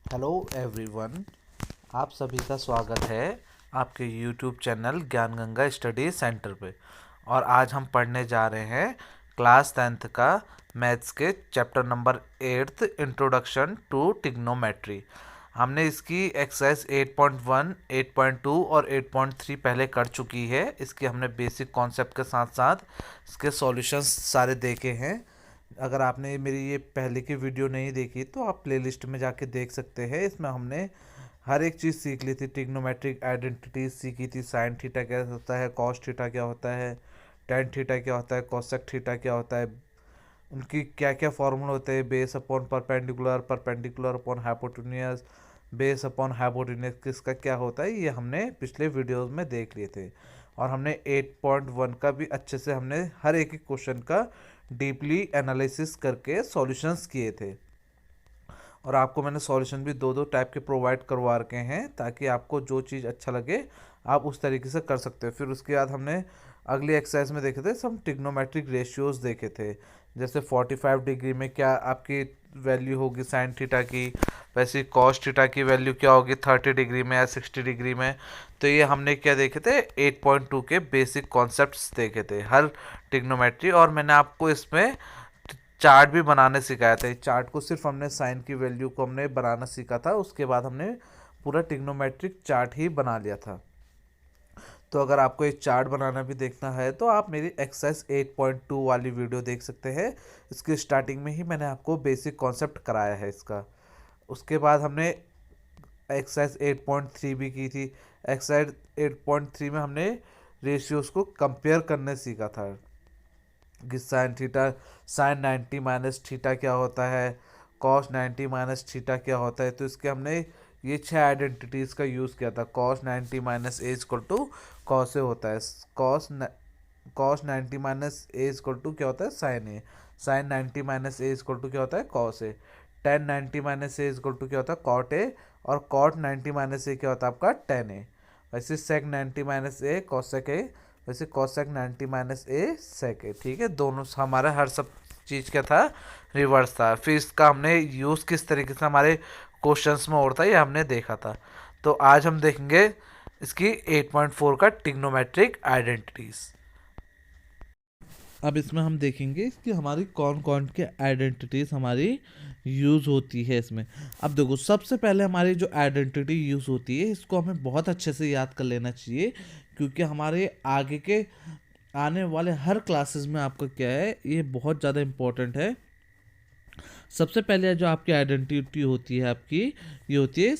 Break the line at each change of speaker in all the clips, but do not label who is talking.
Hello everyone. आप सभी का स्वागत है आपके यूट्यूब चैनल ज्ञान गंगा स्टडी सेंटर पे। और आज हम पढ़ने जा रहे हैं क्लास 10th का मैथ्स के chapter number 8th introduction to trigonometry. हमने इसकी एक्सरसाइज 8.1, 8.2 और 8.3 पहले कर चुकी है। इसके हमने बेसिक कॉन्सेप्ट के साथ साथ इसके सॉल्यूशंस सारे देखे हैं। अगर आपने मेरी ये पहले की वीडियो नहीं देखी तो आप प्लेलिस्ट में जाके देख सकते हैं। इसमें हमने हर एक चीज़ सीख ली थी, ट्रिग्नोमेट्रिक आइडेंटिटीज सीखी थी, साइन थीटा क्या होता है, कॉस थीटा क्या होता है, टेन थीटा क्या होता है, कोसेक थीटा क्या होता है, उनकी क्या क्या फॉर्मूला होते हैं, base upon perpendicular, perpendicular upon hypotenuse, base upon hypotenuse किसका क्या होता है, ये हमने पिछले वीडियोस में देख लिए थे। और हमने 8.1 का भी अच्छे से हमने हर एक क्वेश्चन का डीपली एनालिसिस करके सॉल्यूशंस किए थे। और आपको मैंने सॉल्यूशन भी दो दो टाइप के प्रोवाइड करवा रखे हैं ताकि आपको जो चीज़ अच्छा लगे आप उस तरीके से कर सकते हो। फिर उसके बाद हमने अगली एक्सरसाइज में देखे थे सब ट्रिग्नोमेट्रिक रेशियोज देखे थे। जैसे 45 डिग्री में क्या आपकी वैल्यू होगी साइन थीटा की, वैसे कॉस थीटा की वैल्यू क्या होगी 30 डिग्री में या 60 डिग्री में। तो ये हमने क्या देखे थे 8.2 के बेसिक कॉन्सेप्ट्स देखे थे हर ट्रिग्नोमेट्री। और मैंने आपको इसमें चार्ट भी बनाने सिखाया था। चार्ट को सिर्फ हमने साइन की वैल्यू को हमने बनाना सीखा था, उसके बाद हमने पूरा ट्रिग्नोमेट्रिक चार्ट ही बना लिया था। तो अगर आपको एक चार्ट बनाना भी देखना है तो आप मेरी एक्सरसाइज 8.2 वाली वीडियो देख सकते हैं। इसकी स्टार्टिंग में ही मैंने आपको बेसिक कॉन्सेप्ट कराया है इसका। उसके बाद हमने एक्सरसाइज 8.3 भी की थी। एक्सरसाइज 8.3 में हमने रेशियोज को कंपेयर करने सीखा था कि sine theta, sine 90 minus theta क्या होता है, कॉस 90 माइनस थीटा क्या होता है। तो इसके हमने ये 6 आइडेंटिटीज़ का यूज़ किया था। Cos 90 minus A equal to cos A होता है, cos 90 minus A equal to क्या होता है sine A, sine 90 minus A equal to क्या होता है cos A, tan 90 minus A equal to क्या होता है कॉट ए, और कॉट 90 माइनस ए क्या होता है आपका टेन ए। वैसे सेक 90 माइनस ए कॉसेक ए, वैसे cosec 90 minus A sec A. ठीक है, दोनों हमारा हर सब चीज़ क्या था रिवर्स था। फिर इसका हमने यूज़ किस तरीके से हमारे क्वेश्चंस में होता है ये हमने देखा था। तो आज हम देखेंगे इसकी 8.4 का ट्रिग्नोमेट्रिक आइडेंटिटीज। अब इसमें हम देखेंगे कि हमारी कौन कौन के आइडेंटिटीज हमारी यूज़ होती है इसमें। अब देखो सबसे पहले हमारी जो आइडेंटिटी यूज़ होती है इसको हमें बहुत अच्छे से याद कर लेना चाहिए, क्योंकि हमारे आगे के आने वाले हर क्लासेस में आपका क्या है ये बहुत ज़्यादा इम्पोर्टेंट है। सबसे पहले जो आपकी आइडेंटिटी होती है आपकी ये होती है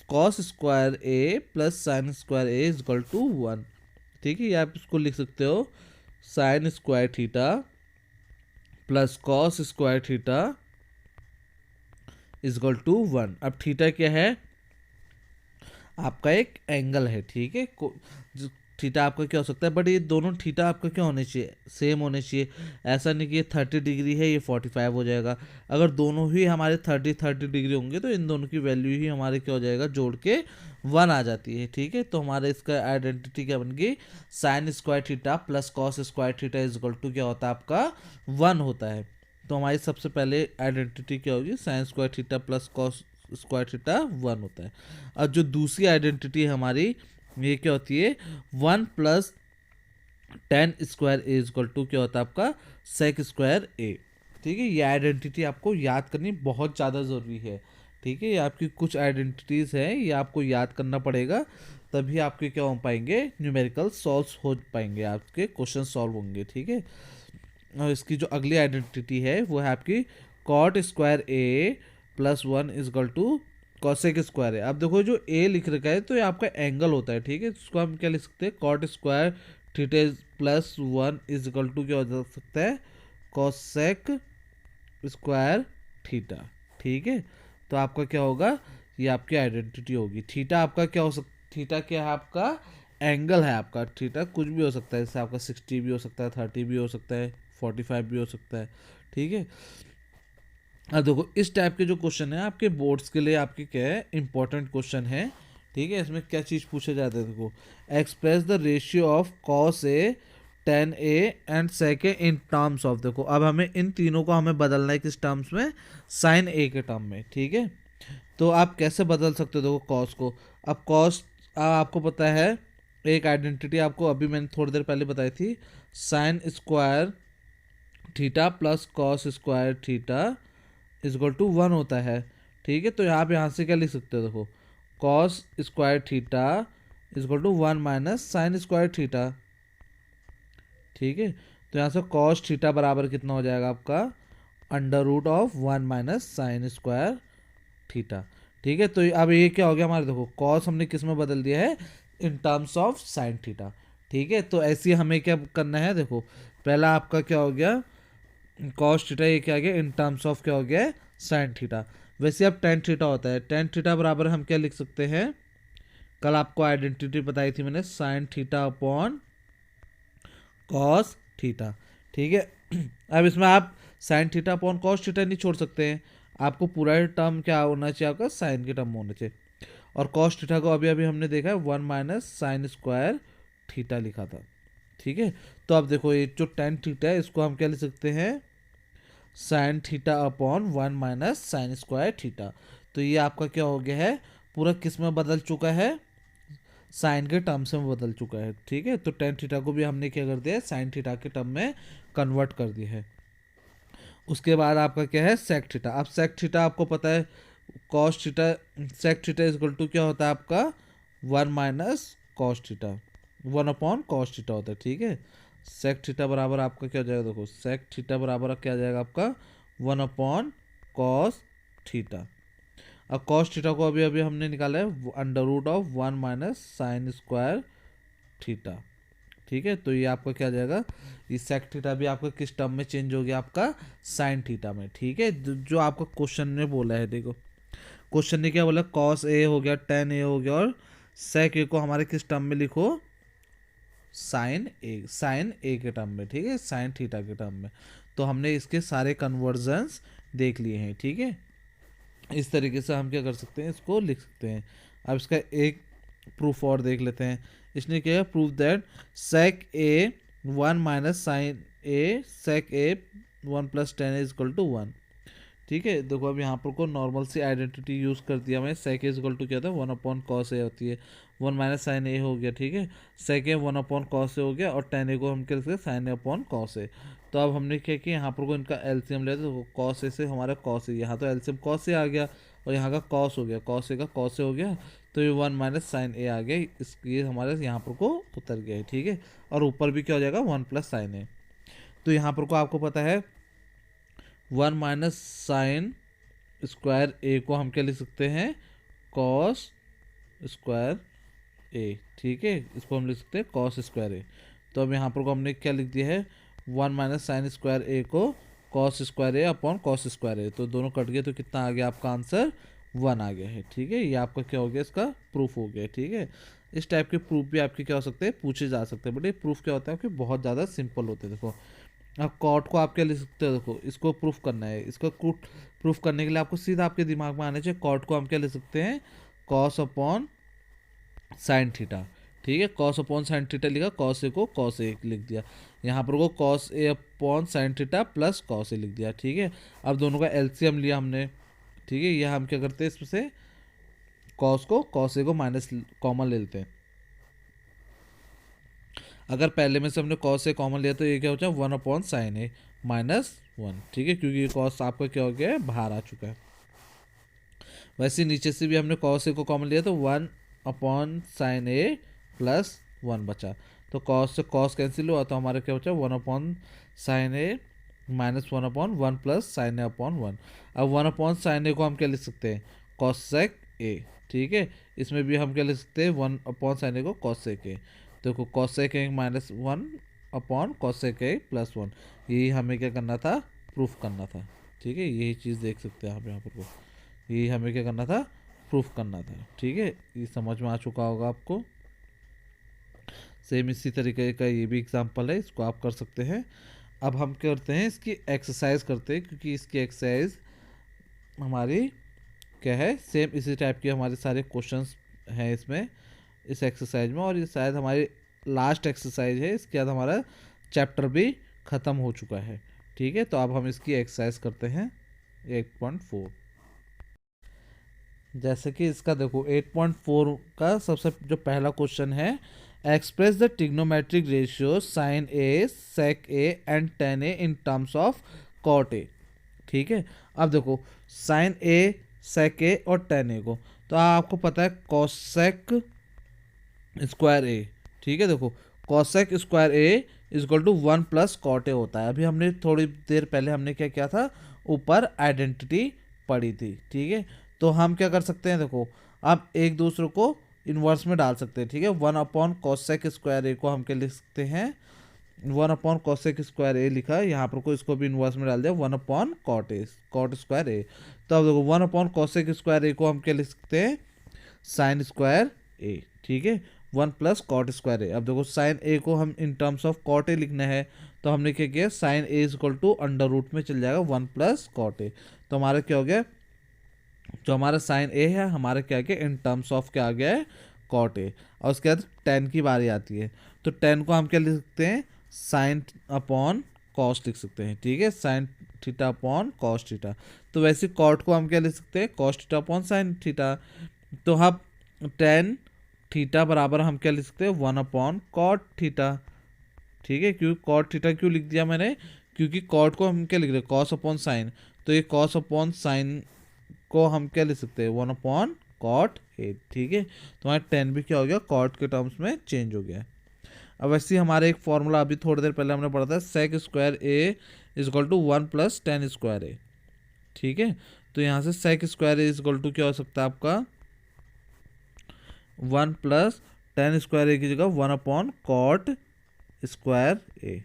cos square A plus sine square A is equal to 1। ठीक है, ये आप इसको लिख सकते हो sine square theta plus cos square theta is equal to 1। अब थीटा क्या है आपका एक एंगल है। ठीक है, थीटा आपका क्या हो सकता है, बट ये दोनों थीटा आपका क्या होने चाहिए सेम होने चाहिए। ऐसा नहीं कि ये 30 डिग्री है ये 45 हो जाएगा। अगर दोनों ही हमारे 30 डिग्री होंगे तो इन दोनों की वैल्यू ही हमारे क्या हो जाएगा जोड़ के 1 आ जाती है। ठीक है, तो हमारे इसका आइडेंटिटी क्या बन गई sine square theta plus cos square theta is equal to क्या होता है आपका 1 होता है। तो हमारी सबसे पहले आइडेंटिटी क्या होगी sign square theta plus cos square theta 1 होता है। और जो दूसरी आइडेंटिटी है हमारी ये क्या होती है 1 plus tan square A equal to क्या होता है आपका सेक स्क्वायर ए। ठीक है, ये आइडेंटिटी आपको याद करनी बहुत ज़्यादा ज़रूरी है। ठीक है, ये आपकी कुछ आइडेंटिटीज़ हैं ये आपको याद करना पड़ेगा, तभी आपके क्या हो पाएंगे न्यूमेरिकल सॉल्व हो पाएंगे, आपके क्वेश्चन सॉल्व होंगे। ठीक है, और इसकी जो अगली आइडेंटिटी है वो है आपकी cot square A plus 1 is equal to cosec square है। अब देखो जो ए लिख रखा है तो ये आपका एंगल होता है। ठीक है, इसको हम क्या लिख सकते हैं cot square theta plus 1 is equal to क्या हो सकता है कॉसेक स्क्वायर थीटा। ठीक है, तो आपका क्या होगा ये आपकी आइडेंटिटी होगी। थीटा आपका क्या हो सकता, थीटा क्या है आपका एंगल है आपका। थीटा कुछ भी हो सकता है, जैसे आपका 60 भी हो सकता है, 30 भी हो सकता है, 45 भी हो सकता है। ठीक है, अब देखो इस टाइप के जो क्वेश्चन है आपके बोर्ड्स के लिए आपके क्या है इंपॉर्टेंट क्वेश्चन है। ठीक है, इसमें क्या चीज़ पूछे जाते हैं देखो express the ratio of cos A tan A and sec A in terms of. देखो अब हमें इन तीनों को हमें बदलना है किस टर्म्स में साइन ए के टर्म में। ठीक है, तो आप कैसे बदल सकते हो देखो कॉस को। अब कॉस आपको पता है एक आइडेंटिटी आपको अभी मैंने थोड़ी देर पहले बताई थी, sine square theta plus cos square theta is equal to 1 होता है। ठीक है, तो यहाँ से क्या लिख सकते हो देखो, cos square theta is equal to 1 minus sine square theta. ठीक है, तो यहाँ से कॉस थीटा बराबर कितना हो जाएगा आपका, under root of 1 minus sine square theta. ठीक है, तो अब ये क्या हो गया हमारे, देखो कॉस हमने किस में बदल दिया है, इन टर्म्स ऑफ साइन थीटा। ठीक है, तो ऐसे हमें क्या करना है, देखो पहला आपका क्या हो गया कॉस थीटा, ये क्या आ गया इन टर्म्स ऑफ क्या हो गया साइन थीटा। वैसे अब टेन थीटा होता है, टेन थीटा बराबर हम क्या लिख सकते हैं, कल आपको आइडेंटिटी बताई थी मैंने, sine theta upon cos theta. ठीक है, अब इसमें आप sine theta upon cos theta नहीं छोड़ सकते हैं, आपको पूरा टर्म क्या होना चाहिए, आपका साइन के टर्म होना चाहिए। और कॉस थीटा को अभी अभी हमने देखा है 1 माइनस साइन स्क्वायर थीटा लिखा था। ठीक है, तो अब देखो ये जो टेन थीटा है इसको हम क्या लिख सकते हैं, sine theta upon 1 minus sine square theta. तो ये आपका क्या हो गया है, पूरा किस में बदल चुका है, साइन के टर्म्स में बदल चुका है। ठीक है, तो टेन थीटा को भी हमने क्या कर दिया है, साइन थीटा के टर्म में कन्वर्ट कर दिया है। उसके बाद आपका क्या है सेक थीटा। अब सेक थीटा आपको पता है cos theta, sec theta is equal to क्या होता है आपका 1 minus cos theta, 1 upon cos theta होता है। ठीक है, सेक थीटा बराबर आपका क्या हो जाएगा, देखो सेक थीटा बराबर क्या आ जाएगा आपका 1 अपॉन कॉस थीटा। अब कॉस थीटा को अभी अभी हमने निकाला है under root of 1 minus sine square theta. ठीक है, तो ये आपका क्या आ जाएगा, ये सेक थीटा भी आपका किस टर्म में चेंज हो गया, आपका साइन थीटा में। ठीक है, जो आपका क्वेश्चन ने बोला है, देखो क्वेश्चन ने क्या बोला, कॉस ए हो गया, टेन ए हो गया, और सेक ए को हमारे किस टर्म में लिखो, साइन ए के टर्म में। ठीक है, साइन थीटा के टर्म में। तो हमने इसके सारे कन्वर्जन्स देख लिए हैं। ठीक है, इस तरीके से हम क्या कर सकते हैं, इसको लिख सकते हैं। अब इसका एक प्रूफ और देख लेते हैं। इसने क्या proof that sec A 1 minus sine A sec A 1 plus tan is equal to 1। ठीक है, देखो अब यहाँ पर को नॉर्मल सी आइडेंटिटी यूज़ कर दिया मैं, सेक इज इक्वल टू क्या था 1 अपॉन कॉस ए होती है, 1 माइनस साइन ए हो गया। ठीक है, सेक ए 1 अपॉन कॉस ए हो गया, और टेन ए को हम क्या लिखते हैं साइन ए अपॉन कॉस ए। तो अब हमने क्या किया, यहाँ पर को इनका एलसीएम लिया, तो कॉस ए से हमारा कॉस ए, यहाँ तो एलसीएम कॉस ए आ गया, और यहाँ का कॉस हो गया, कॉस ए का कॉस ए हो गया, तो ये 1 माइनस साइन ए आ गया, इस ये हमारे यहाँ पर को उतर गया है। ठीक है, और ऊपर भी क्या हो जाएगा 1 प्लस साइन ए। तो यहाँ पर को आपको पता है 1 माइनस साइन स्क्वायर ए को हम क्या लिख सकते हैं, कॉस स्क्वायर ए। ठीक है, इसको हम लिख सकते हैं कॉस स्क्वायर ए। तो अब यहाँ पर को हमने क्या लिख दिया है, 1 माइनस साइन स्क्वायर ए को cos square A upon cos square A, तो दोनों कट गए, तो कितना आ गया आपका आंसर 1 आ गया है। ठीक है, ये आपका क्या हो गया, इसका प्रूफ हो गया। ठीक है, इस टाइप के प्रूफ भी आपके क्या हो सकते हैं, पूछे जा सकते हैं, बट ये प्रूफ क्या होता है आपके बहुत ज़्यादा सिंपल होते हैं। देखो अब कॉट को आप क्या लिख सकते हो, देखो इसको प्रूफ करना है, इसको प्रूफ करने के लिए आपको सीधा आपके दिमाग में आना चाहिए, कॉट को हम क्या लिख सकते हैं, कॉस अपॉन साइन थीटा। ठीक है, कॉस अपॉन साइन थीटा लिखा, कॉस ए को कॉस ए लिख दिया, यहाँ पर को cos A upon sine theta plus cos A लिख दिया। ठीक है, अब दोनों का एलसीएम लिया हमने। ठीक है, यह हम क्या करते हैं, इसमें से कॉस ए को माइनस कॉमन ले लेते हैं। अगर पहले में से हमने कॉस ए कॉमन लिया तो ये क्या हो जाए 1 अपॉन साइन ए माइनस 1। ठीक है, क्योंकि ये कॉस आपका क्या हो गया है, बाहर आ चुका है। वैसे नीचे से भी हमने कॉस ए को कॉमन लिया तो 1 अपॉन साइन ए प्लस 1 बचा, तो कॉस से कॉस कैंसिल हुआ, तो हमारा क्या बचा 1 upon sine A minus 1 upon 1 plus sine A upon 1। अब 1 अपॉन साइन ए को हम क्या लिख सकते हैं, कॉसेक ए। ठीक है, इसमें भी हम क्या लिख सकते हैं 1 अपॉन साइन ए को कॉसेक ए। देखो cosec A minus 1 upon cosec A plus 1, यही हमें क्या करना था, प्रूफ करना था। ठीक है, यही चीज़ देख सकते हैं आप यहाँ पर को, यही हमें क्या करना था, प्रूफ करना था। ठीक है, ये समझ में आ चुका होगा आपको। सेम इसी तरीके का ये भी एग्जांपल है, इसको आप कर सकते हैं। अब हम क्या करते हैं, इसकी एक्सरसाइज करते हैं, क्योंकि इसकी एक्सरसाइज हमारी क्या है, सेम इसी टाइप के हमारे सारे क्वेश्चंस हैं इसमें, इस एक्सरसाइज में, और ये शायद हमारी लास्ट एक्सरसाइज है, इसके बाद हमारा चैप्टर भी ख़त्म हो चुका है। ठीक है, तो अब हम इसकी एक्सरसाइज करते हैं 8.4। जैसे कि इसका देखो 8.4 का सबसे जो पहला क्वेश्चन है, express the trigonometric ratio sine A sec A and tan A in terms of cot A. ठीक है, अब देखो साइन ए सेक ए और टेन ए को, तो आपको पता है कॉसेक स्क्वायर ए। ठीक है, देखो cosec square A is equal to 1 plus cot A होता है। अभी हमने थोड़ी देर पहले हमने क्या किया था, ऊपर आइडेंटिटी पढ़ी थी। ठीक है, तो हम क्या कर सकते हैं, देखो अब एक दूसरे को इन्वर्स में डाल सकते हैं। ठीक है, 1 अपॉन कॉसेक स्क्वायर ए को हम क्या लिख सकते हैं, 1 अपॉन कॉसेक स्क्वायर ए लिखा है, यहाँ पर को इसको भी इन्वर्स में डाल दिया 1 upon cot A, cot square A. तो अब देखो 1 अपॉन कॉसेक स्क्वायर ए को हम क्या लिख सकते हैं, साइन स्क्वायर ए। ठीक है, 1 प्लस कॉट स्क्वायर ए। अब देखो साइन ए को हम in terms of cot A लिखना है, तो हमने क्या किया, sine A is equal to under root में चल जाएगा 1 प्लस कॉट ए। तो हमारा क्या हो गया, जो हमारा साइन ए है हमारा क्या गया, इन टर्म्स ऑफ क्या आ गया है, कॉट ए। और उसके बाद टेन की बारी आती है, तो टेन को हम क्या लिख सकते हैं, साइन अपॉन कॉस लिख सकते हैं। ठीक है, sine theta upon cos theta. तो वैसे कॉट को हम क्या लिख सकते हैं, cos theta upon sine theta. तो हम टेन थीटा बराबर हम क्या लिख सकते हैं, 1 अपॉन कॉट थीटा। ठीक है, क्योंकि कॉट थीटा क्यों लिख दिया मैंने, क्योंकि कॉट को हम क्या लिख रहे हैं, कॉस अपॉन साइन। तो ये कॉस अपॉन साइन को हम क्या लिख सकते हैं, 1 अपॉन कॉट ए। ठीक है, तो हमारा 10 भी क्या हो गया, कॉट के टर्म्स में चेंज हो गया। अब वैसे ही हमारे एक फॉर्मूला अभी थोड़ी देर पहले हमने पढ़ा था, sec square A is equal to 1 plus tan square A. ठीक है, तो यहाँ से sec square A is equal to क्या हो सकता है आपका, 1 प्लस टेन स्क्वायर ए की जगह 1 अपॉन कॉट स्क्वायर ए।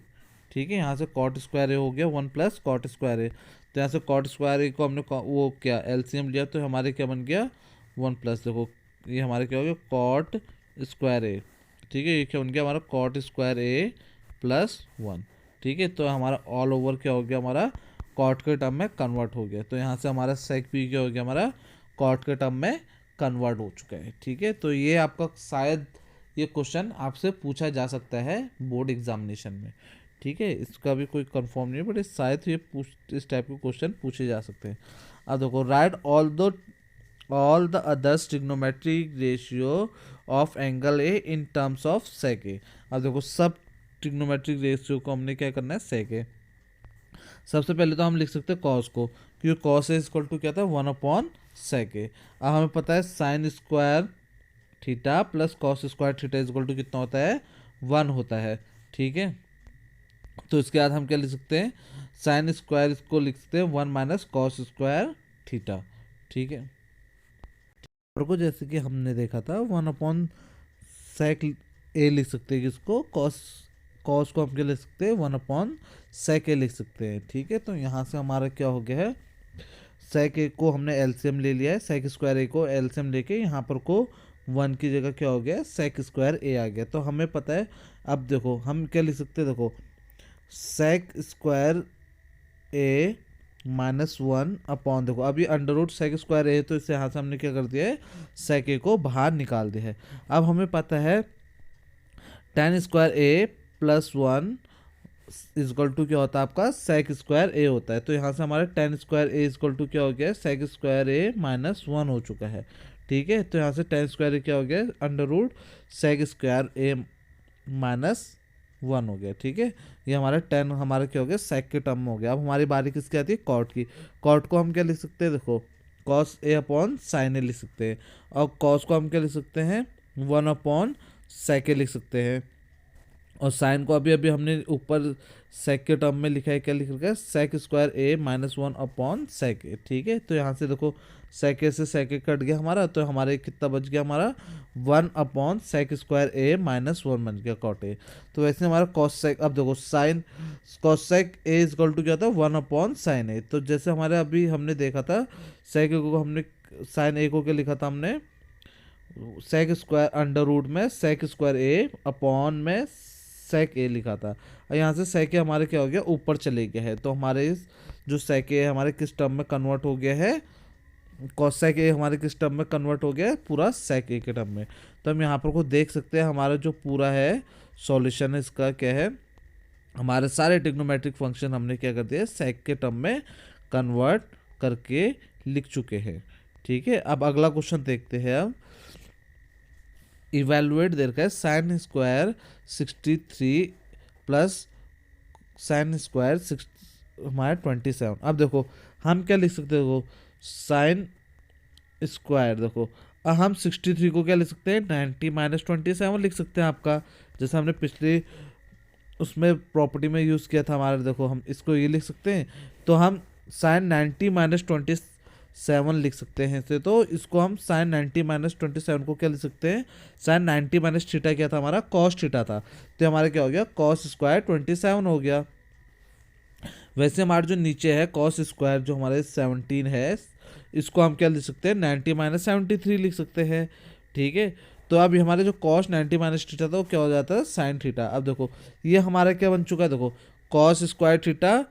ठीक है, यहाँ से कॉट स्क्वायर ए हो गया 1 प्लस कॉट स्क्वायर ए। तो यहाँ से कॉट स्क्वायर ए को हमने वो क्या एलसीएम लिया, तो हमारे क्या बन गया, 1 प्लस, देखो ये हमारे क्या हो गया, कॉट स्क्वायर ए। ठीक है, ये क्या बन गया हमारा, कॉट स्क्वायर ए प्लस 1। ठीक है, तो हमारा ऑल ओवर क्या हो गया, हमारा कॉट के टर्म में कन्वर्ट हो गया। तो यहाँ से हमारा सेक भी क्या हो गया, हमारा कॉट के टर्म में कन्वर्ट हो चुका है। ठीक है, तो ये आपका शायद ये क्वेश्चन आपसे पूछा जा सकता है बोर्ड एग्जामिनेशन में। ठीक है, इसका भी कोई कंफर्म नहीं है, बट शायद ये इस टाइप के क्वेश्चन पूछे जा सकते हैं। अब देखो right all the others trigonometric ratio of angle A in terms of sec A. अब देखो सब ट्रिग्नोमेट्रिक रेशियो को हमने क्या करना है, सेक ए। सबसे पहले तो हम लिख सकते हैं कॉस को, क्योंकि कॉस ए इक्वल टू क्या था, 1 अपॉन सेक ए। अब हमें पता है sine square theta plus cos square theta is equal to कितना होता है, 1 होता है। ठीक है, तो इसके बाद हम क्या लिख सकते हैं, साइन स्क्वायर इसको लिख सकते हैं 1 माइनस कॉस स्क्वायर थीटा। ठीक है, और को जैसे कि हमने देखा था 1 अपॉन सेक ए लिख सकते हैं, किसको, कॉस कॉस को हम क्या लिख सकते हैं, 1 अपॉन सेक ए लिख सकते हैं। ठीक है, तो यहाँ से हमारा क्या हो गया है, सेक ए को हमने एलसीएम ले लिया है, सेक स्क्वायर ए को एलसीएम लेके यहाँ पर को 1 की जगह क्या हो गया, सेक स्क्वायर ए आ गया। तो हमें पता है, अब देखो हम क्या लिख सकते हैं, देखो सेक स्क्वायर ए माइनस 1 अपॉन, देखो अभी अंडर रूट सेक स्क्वायर ए है, तो इससे यहाँ से हमने क्या कर दिया है, सेक ए को बाहर निकाल दिया है। अब हमें पता है tan square A plus 1 is equal to क्या होता है आपका, सेक स्क्वायर ए होता है। तो यहाँ से हमारा tan square A is equal to क्या हो गया, सेक स्क्वायर ए माइनस 1 हो चुका है। ठीक है, तो यहाँ से टेन स्क्वायर ए क्या हो गया, under root sec square A minus 1 हो गया। ठीक है, ये हमारा 10 हमारा क्या हो गया, सेक के टर्म में हो गया। अब हमारी बारी किसकी आती है, कॉट की। कॉट को हम क्या लिख सकते हैं, देखो कॉस ए अपॉन साइन ए लिख सकते हैं, और कॉस को हम क्या लिख सकते हैं, 1 अपॉन सेक ए लिख सकते हैं। और साइन को अभी अभी हमने ऊपर सेक के टर्म में लिखा है, क्या लिख रखा है, सेक square A minus 1 upon sec A. ठीक है, तो यहाँ से देखो सेक ए से सेक ए कट गया हमारा, तो हमारे कितना बच गया, हमारा 1 upon sec square A minus 1 बन गया कॉट ए। तो वैसे हमारा कॉस सेक, अब देखो sine cos sec A is equal to क्या था, 1 अपॉन साइन ए। तो जैसे हमारे अभी हमने देखा था सेक ए को हमने, साइन ए को क्या लिखा था हमने, सेक स्क्वायर अंडर रूट में सेक स्क्वायर ए अपॉन में सेक ए लिखा था। और यहाँ से सेक ए हमारे क्या हो गया, ऊपर चले गया है। तो हमारे इस जो सेक ए हमारे किस टर्म में कन्वर्ट हो गया है, कॉस सेक ए हमारे किस टर्म में कन्वर्ट हो गया है, पूरा सेक ए के टर्म में। तो हम यहाँ पर को देख सकते हैं, हमारा जो पूरा है सॉल्यूशन है इसका क्या है, हमारे सारे ट्रिग्नोमेट्रिक फंक्शन हमने क्या कर दिया, सेक के टर्म में कन्वर्ट करके लिख चुके हैं। ठीक है, अब अगला क्वेश्चन देखते हैं। अब इवेलुएट दे रखा है sine square 63 plus sine square six हमारा 27। अब देखो हम क्या लिख सकते हैं, देखो साइन स्क्वायर, देखो अब हम 63 को क्या लिख सकते हैं, 90 माइनस 27 लिख सकते हैं आपका, जैसे हमने पिछले उसमें प्रॉपर्टी में यूज़ किया था हमारे। देखो हम इसको ये लिख सकते हैं, तो हम साइन 90 माइनस 27 लिख सकते हैं इसे। तो इसको हम साइन 90 माइनस 27 को क्या लिख सकते हैं, साइन 90 माइनस थीटा क्या था हमारा, कॉस थीटा था, तो हमारा क्या हो गया, कॉस स्क्वायर 27 हो गया। वैसे हमारे जो नीचे है कॉस स्क्वायर जो हमारे 17 है, इसको हम क्या लिख सकते हैं, 90 माइनस 73 लिख सकते हैं। ठीक है, तो अब हमारे जो कॉस 90 माइनस थीटा था वो क्या हो जाता है, साइन थीटा। अब देखो ये हमारा क्या बन चुका है, देखो cos square theta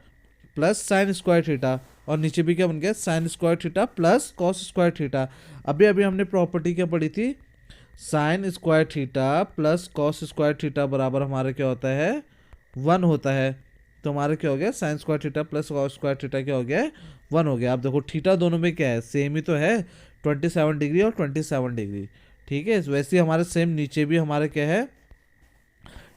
plus sine square theta, और नीचे भी क्या बन गया, sign square theta plus cos square theta. अभी अभी हमने प्रॉपर्टी क्या पढ़ी थी, sine square theta plus cos square theta बराबर हमारा क्या होता है, 1 होता है। तो हमारा क्या हो गया, sign square theta plus cos square theta क्या हो गया, 1 हो गया। अब देखो थीटा दोनों में क्या है, सेम ही तो है, 27 डिग्री और 27 डिग्री। ठीक है, वैसे ही हमारे सेम नीचे भी हमारे क्या है,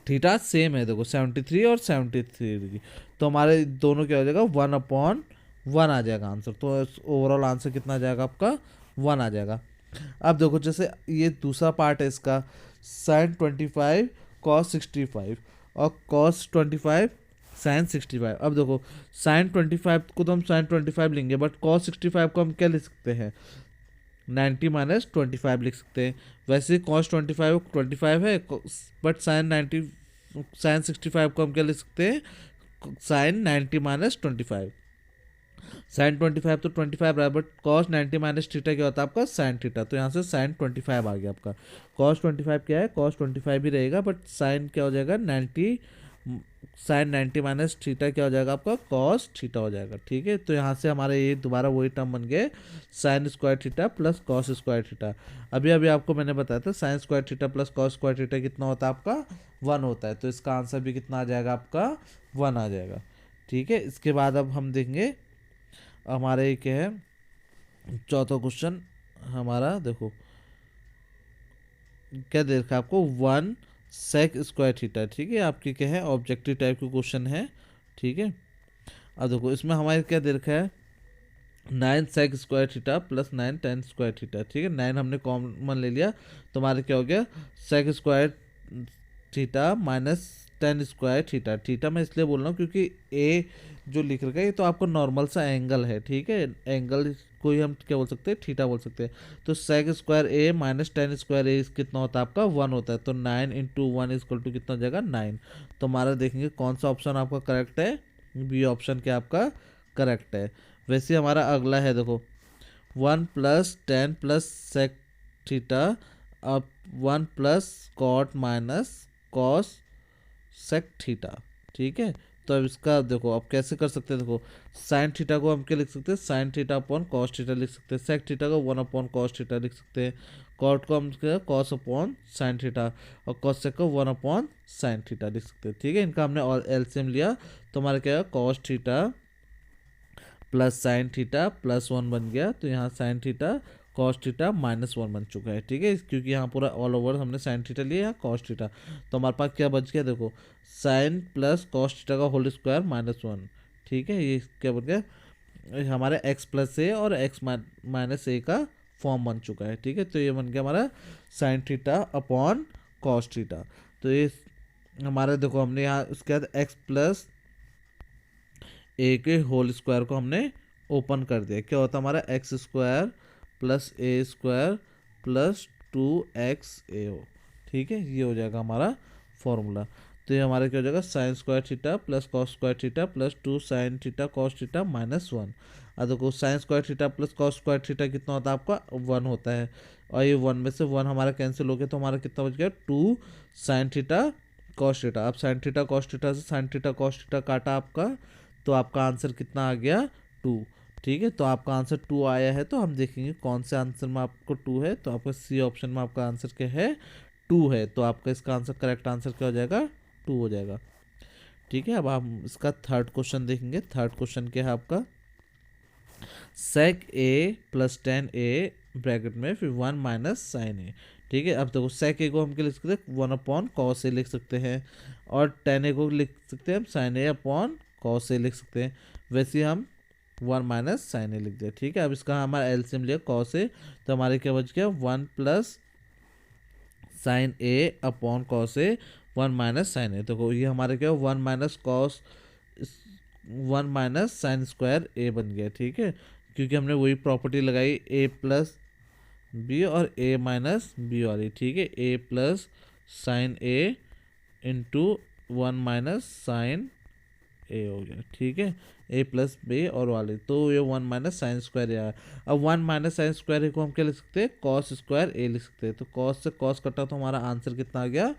थीटा सेम है, देखो 73 और 73 डिग्री। तो हमारे दोनों क्या हो जाएगा, 1/1 आ जाएगा आंसर। तो ओवरऑल आंसर कितना आ जाएगा आपका, 1 आ जाएगा। अब देखो जैसे ये दूसरा पार्ट है इसका, साइन 25 कॉस 65 और कॉस 25 साइन 65। अब देखो साइन 25 को तो हम साइन 25 लेंगे, बट कॉस 65 को हम क्या लिख सकते हैं, 90 माइनस 25 लिख सकते हैं। वैसे कॉस 25 है, बट साइन 65 को हम क्या लिख सकते हैं, साइन 90 माइनस 25। साइन 25 तो 25 रहा है, बट कॉस 90 माइनस थीटा क्या होता है आपका, साइन थीटा। तो यहाँ से साइन 25 आ गया आपका। कॉस 25 क्या है, कॉस 25 ही रहेगा, बट साइन क्या हो जाएगा, 90 साइन 90 माइनस थीटा क्या हो जाएगा आपका, कॉस थीटा हो जाएगा। ठीक है, तो यहाँ से हमारे ये दोबारा वही टर्म बन गए, sign square theta plus cos square theta. अभी अभी आपको मैंने बताया था sign square theta plus cos square theta कितना होता है आपका, 1 होता है। तो इसका आंसर भी कितना आ जाएगा आपका, 1 आ जाएगा। ठीक है, इसके बाद अब हम देखेंगे हमारे क्या है, चौथा क्वेश्चन हमारा। देखो क्या दे रखा है आपको, 1 सेक स्क्वायर थीटा। ठीक है, आपकी क्या है, ऑब्जेक्टिव टाइप का क्वेश्चन है। ठीक है, अब देखो इसमें हमारे क्या दे रखा है, 9 sec square theta plus 9 tan square theta. ठीक है, 9 हमने कॉमन ले लिया, तो हमारे क्या हो गया, sec square theta minus 10 square theta. Theta मैं इसलिए बोल रहा हूँ क्योंकि ए जो लिख रखा है ये तो आपको नॉर्मल सा एंगल है। ठीक है, एंगल को ही हम क्या बोल सकते हैं, थीटा बोल सकते हैं। तो सेक स्क्वायर ए माइनस 10 स्क्वायर ए कितना होता है आपका, 1 होता है। तो 9 इंटू 1 इक्वल टू कितना हो जाएगा, 9। तो हमारा देखेंगे कौन सा ऑप्शन आपका करेक्ट है, बी ऑप्शन क्या आपका करेक्ट है। वैसे हमारा अगला है, देखो 1 प्लस 10 प्लस सेक थीटा, अब 1 plus cot minus cos sec theta. ठीक है, तो अब इसका देखो अब कैसे कर सकते हैं, देखो साइन थीटा को हम क्या लिख सकते हैं, sine theta upon cos theta लिख सकते हैं। सेक थीटा को 1 अपॉन कॉस थीटा लिख सकते हैं। कॉट को हम क्या, कॉस अपॉन साइन थीटा, और कॉस सेक को 1 अपॉन साइन थीटा लिख सकते हैं। ठीक है, इनका हमने एलसीएम लिया, तो हमारा क्या है, cos theta plus sign theta plus 1 बन गया। तो यहाँ sine theta cos theta minus 1 बन चुका है। ठीक है, क्योंकि यहाँ पूरा ऑल ओवर हमने साइन थीटा लिया, यहाँ कॉस थीटा। तो हमारे पास क्या बच गया, देखो साइन प्लस कॉस थीटा का होल स्क्वायर माइनस 1। ठीक है, ये क्या बन गया, हमारे एक्स प्लस ए और एक्स माइनस ए का फॉर्म बन चुका है। ठीक है, तो ये बन गया हमारा sine theta upon cos theta. तो ये हमारा देखो हमने यहाँ उसके बाद एक्स प्लस ए के होल स्क्वायर को हमने ओपन कर दिया, क्या होता है हमारा एक्स स्क्वायर प्लस ए स्क्वायर प्लस 2xa हो। ठीक है, ये हो जाएगा हमारा फॉर्मूला। तो ये हमारा क्या हो जाएगा, sign square theta plus cos square theta plus 2 sine theta cos theta minus 1। अब देखो sine square theta plus cos square theta कितना होता है आपका, 1 होता है, और ये 1 में से 1 हमारा कैंसिल हो गया, तो हमारा कितना बच गया, 2 साइन थीटा कॉस थीटा। अब साइन थीटा कॉस थीटा से साइन थीटा कॉस थीटा काटा आपका, तो आपका आंसर कितना आ गया, 2। ठीक है, तो आपका आंसर 2 आया है। तो हम देखेंगे कौन से आंसर में आपको 2 है, तो आपका सी ऑप्शन में आपका आंसर क्या है, 2 है। तो आपका इसका आंसर करेक्ट आंसर क्या हो जाएगा, 2 हो जाएगा। ठीक है, अब हम इसका थर्ड क्वेश्चन देखेंगे। थर्ड क्वेश्चन क्या है आपका, सेक A plus tan A bracket में फिर 1 माइनस साइन ए। ठीक है, अब देखो सेक ए को हम क्या लिख सकते हैं, 1 अपॉन कॉस ए लिख सकते हैं, और टेन ए को लिख सकते हैं हम sign A upon cos A लिख सकते हैं। वैसे हम 1 माइनस साइन ए लिख दिया। ठीक है, अब इसका हमारा एलसीएम लिया कॉस ए, तो हमारे क्या बच गया 1 plus sine A upon cos A 1 minus sine A. तो ये हमारे क्या 1 minus cos 1 minus sine square A बन गया। ठीक है, क्योंकि हमने वही प्रॉपर्टी लगाई ए प्लस बी और ए माइनस बी वाली। ठीक है, ए plus sine A into 1 minus sine A हो गया। ठीक है, ए प्लस बी और वाले, तो ये 1 माइनस साइन स्क्वायर आया। अब 1 माइनस साइन स्क्वायर ए को हम क्या लिख सकते हैं, कॉस स्क्वायर ए लिख सकते हैं। तो कॉस से कॉस कटा तो हमारा आंसर कितना आ गया,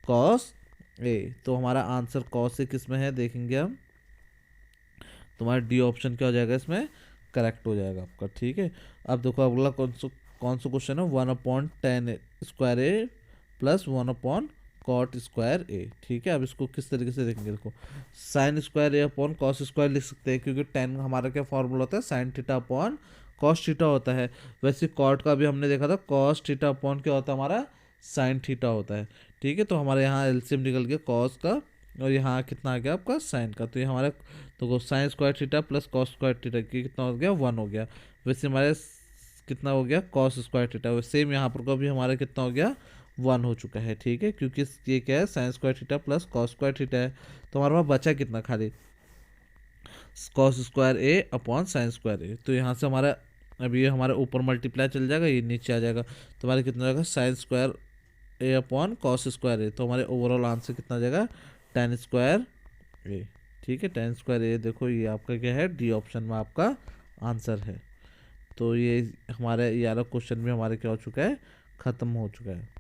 कॉस ए। तो हमारा आंसर कॉस ए किस में है देखेंगे हम, तुम्हारा डी ऑप्शन क्या हो जाएगा, इसमें करेक्ट हो जाएगा आपका। ठीक है, अब देखो अगला कौन सा क्वेश्चन है, 1 upon ten square A plus 1 upon cot square A. ठीक है, अब इसको किस तरीके से देखेंगे, देखो sine square A upon cos square लिख सकते हैं, क्योंकि टेन हमारा क्या फॉर्मूला होता है, sine theta upon cos theta होता है। वैसे कॉट का भी हमने देखा था, कॉस थीटा अपॉन क्या होता है हमारा, साइन थीटा होता है। ठीक है, तो हमारे यहाँ एलसीएम निकल गया कॉस का, और यहाँ कितना आ गया आपका साइन का। तो ये हमारा तो sign square theta plus cos square theta की कितना हो गया, 1 हो गया। वैसे हमारे कितना हो गया, कॉस स्क्वायर थीटा, सेम यहाँ पर को भी हमारा कितना हो गया, 1 हो चुका है। ठीक है, क्योंकि ये क्या है, sine square theta plus cos square theta है। तो हमारे पास बचा कितना, खाली cos square A upon sine square A. तो यहाँ से हमारा अब ये हमारे ऊपर मल्टीप्लाई चल जाएगा, ये नीचे आ जाएगा, तो हमारे कितना जाएगा, sign square A upon cos square A. तो हमारे ओवरऑल आंसर कितना आ जाएगा, टेन स्क्वायर ए। ठीक है, टेन स्क्वायर ए, देखो ये आपका क्या है, डी ऑप्शन में आपका आंसर है। तो ये हमारे ये वाला क्वेश्चन भी हमारे क्या हो चुका है, ख़त्म हो चुका है।